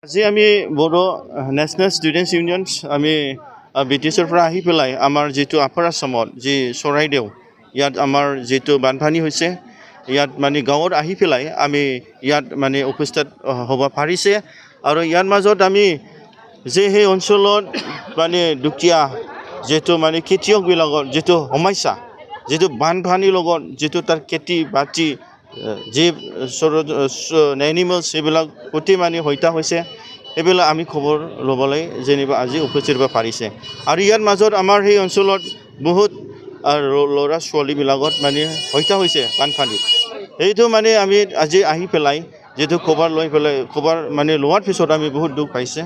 আজি আমি Bodo national students unions আমি ব্ৰিটিছৰ পৰা আহি পেলাই আমাৰ যেটো আপাৰ আসামত যে চৰাইদেউ ইয়াত আমাৰ যেটো বানপানী হৈছে ইয়াত মানে গাঁৱত আহি পেলাই আমি ইয়াত মানে উপস্থিত হ'ব পাৰিছে আৰু ইয়াৰ মাজত আমি যে সেই অঞ্চলত মানে দুখীয়া যেটো মানে খেতিয়কবিলাকৰ যেটো সমস্যা যেটো বানপানীৰ লগত যেটো তাৰ খেতি বাতি যে এনিমেলছ সেইবিলাক অতি মানে হত্যা হৈছে এইবিলাক আমি খবৰ ল'বলৈ যেনিবা আজি উপস্থিত হ'ব পাৰিছে আৰু ইয়াৰ মাজত আমাৰ সেই অঞ্চলত বহুত ল'ৰা ছোৱালীবিলাকত মানে হত্যা হৈছে বানপানীত এইটো মানে আমি আজি আহি পেলাই যেটো খবৰ লৈ পেলাই খবৰ মানে লোৱাৰ পিছত আমি বহুত দুখ পাইছে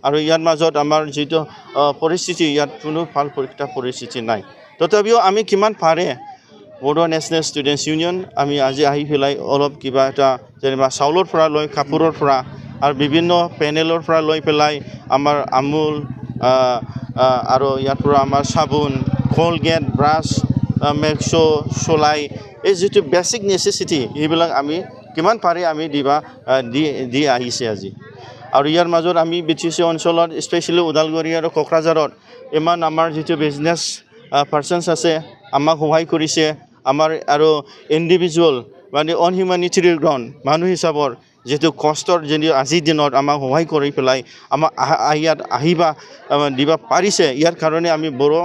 আৰু ইয়াৰ মাজত আমাৰ যেটো পৰিস্থিতি ইয়াত কোনো ভাল পৰিস্থিতি নাই তথাপিও আমি কিমান পাৰে বড়ো ন্যাশনাল স্টুডেন্টস ইউনিয়ন আমি আজি আহি পেলাই অলপ কিবা এটা যেনিবা চাউলৰ পৰা লৈ কাপোৰৰ পৰা আৰু বিভিন্ন পেনেলৰ পৰা লৈ পেলাই আমাৰ আমুল আৰু ইয়াৰ পৰা আমাৰ চাবোন কলগেট ব্ৰাছ মেক্সো চলাই এই যেটো বেসিক নেসেসিটি এইবিলাক আমি কিমান পাৰে আমি দি আহিছে আজি আৰু ইয়াৰ মাজত আমি বিটিচি অঞ্চলত স্পেশালি ওদালগুৰি আৰু কোকৰাঝাৰত ইমান আমাৰ যেটো বিজনেস পাৰ্সনস আছে আমাক সহায় কৰিছে আমাৰ আৰু ইন্ডিভিজুৱেল মানে অনহিউম্যানিটেৰিয়ান গ্ৰাউণ্ড মানুহ হিচাপৰ যেটো কষ্টৰ যেনে আজিৰ দিনত আমাক সহায় কৰি পেলাই আমাক ইয়াত আহিবা দিবা পাৰিছে ইয়াৰ কাৰণে আমি বড়ো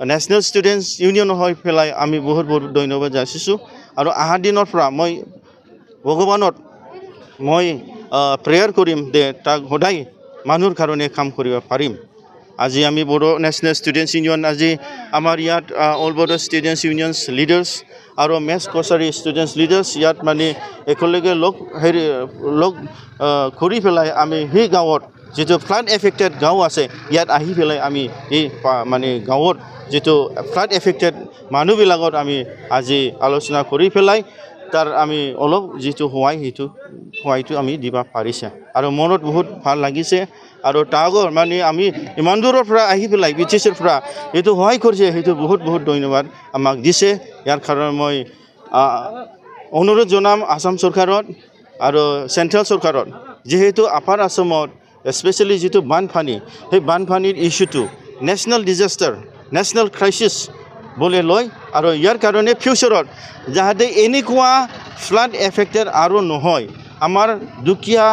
ন্যাশনাল স্টুডেন্টস ইউনিয়ন হৈ পেলাই আমি বহুত বহুত ধন্যবাদ যাচিছোঁ আৰু আহা দিনৰ পৰা মই ভগৱানত মই প্ৰেয়াৰ কৰিম যে তাক সদায় মানুহৰ কাৰণে কাম কৰিব পাৰিম আজি আমি বড়ো ন্যাশনাল স্টুডেন্টস ইউনিয়ন আজি আমাৰ ইয়াত অল বড়ো স্টুডেন্টস ইউনিয়নস লিডাৰ্স আৰু মেছ কছাৰী ষ্টুডেন্টস লিডাৰ্স ইয়াত মানে একেলগে লগ কৰি পেলাই আমি সেই গাঁৱত যেটো ফ্লাড এফেক্টেড গাঁও আছে ইয়াত আহি পেলাই আমি এই মানে গাঁৱত যেটো ফ্লাড এফেক্টেড মানুহবিলাকত আমি আজি আলোচনা কৰি পেলাই তাৰ আমি অলপ যেটো সহায়টো আমি দিবা পাৰিছে আৰু মনত বহুত ভাল লাগিছে আৰু তাগৰ মানে আমি ইমান দূৰৰ পৰা আহি পেলাই বিটিচিৰ পৰা এইটো সহায় কৰিছে সেইটো বহুত বহুত ধন্যবাদ আমাক দিছে ইয়াৰ কাৰণে মই অনুৰোধ জনাম আসাম চৰকাৰত আৰু চেন্ট্ৰেল চৰকাৰত যেহেতু আপাৰ আসামত স্পেশালি যেটো বানপানী সেই বানপানীৰ ইস্যুটো নেশ্যনেল ডিজাস্টাৰ নেশ্যনেল ক্ৰাইচিছ বলে লয় আৰু ইয়াৰ কাৰণে ফিউচাৰত যাতে এনেকুৱা ফ্লাড এফেক্টেড আৰু নহয় আমাৰ দুখীয়া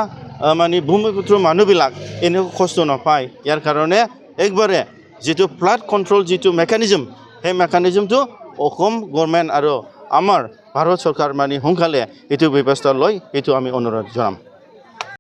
মানে ভূমিপুত্ৰ মানুহবিলাক এনেকুৱা কষ্ট নাপায় ইয়াৰ কাৰণে একবাৰে যেটো ফ্লাড কন্ট্ৰোল যেটো মেকানিজম সেই মেকানিজমটো অসম গভৰ্ণমেণ্ট আৰু আমাৰ ভাৰত চৰকাৰ মানে সোনকালে এইটো ব্যৱস্থা লয় এইটো আমি অনুৰোধ জনাম